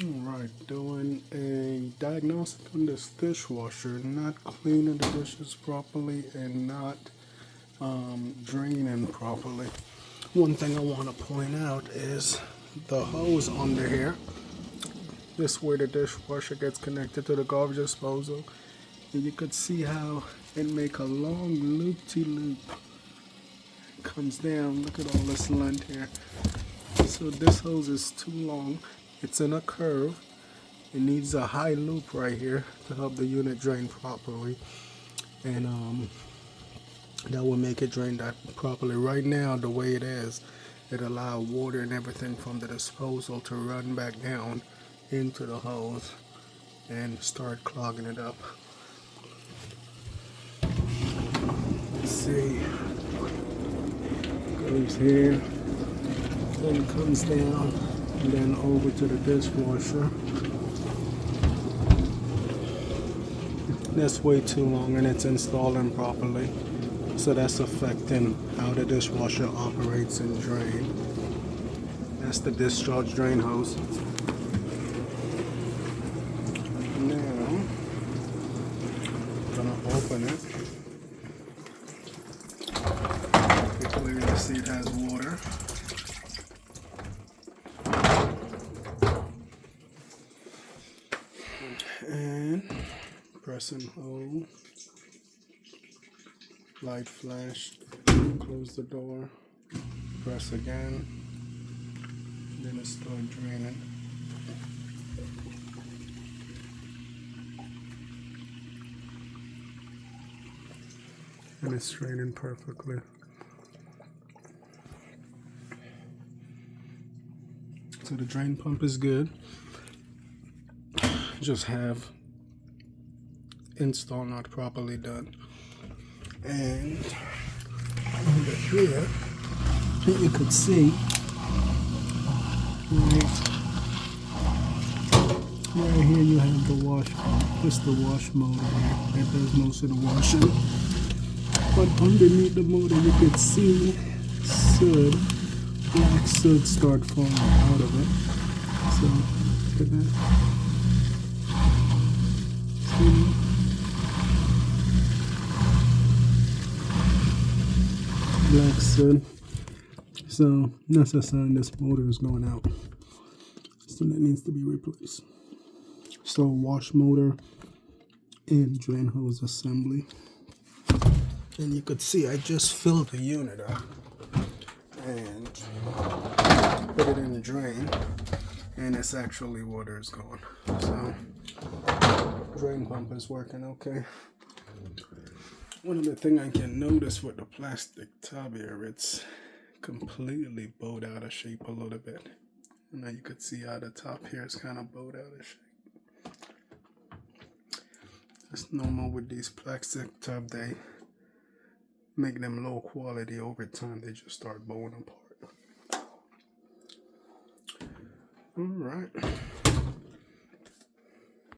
Alright, doing a diagnostic on this dishwasher, not cleaning the dishes properly and not draining properly. One thing I want to point out is the hose under here. This is where the dishwasher gets connected to the garbage disposal. And you could see how it make a long loop-to-loop. Comes down, look at all this length here. So this hose is too long. It's in a curve. It needs a high loop right here to help the unit drain properly. And that will make it drain that properly. Right now, the way it is, it allows water and everything from the disposal to run back down into the hose and start clogging it up. Let's see. Goes here, then comes down, and then over to the dishwasher. That's way too long and it's installing properly. So that's affecting how the dishwasher operates and drains. That's the discharge drain hose. Now, I'm gonna open it. You clearly see it has water. And press and hold. Light flash, close the door, press again, then it starts draining. And it's draining perfectly. So the drain pump is good. Just have install not properly done. And over here, you could see right here you have the wash. This is the wash motor here. That does most of the washing. But underneath the motor, you could see soot, black soot start falling out of it. So look at that. See? Black soot. So that's a sign this motor is going out. So that needs to be replaced. So wash motor and drain hose assembly. And you could see I just filled the unit up and put it in the drain, and it's actually water is going. So drain pump is working okay. One of the things I can notice with the plastic tub here, it's completely bowed out of shape a little bit. And now you could see how the top here is kind of bowed out of shape. It's normal with these plastic tub, they make them low quality. Over time, they just start bowing apart. All right.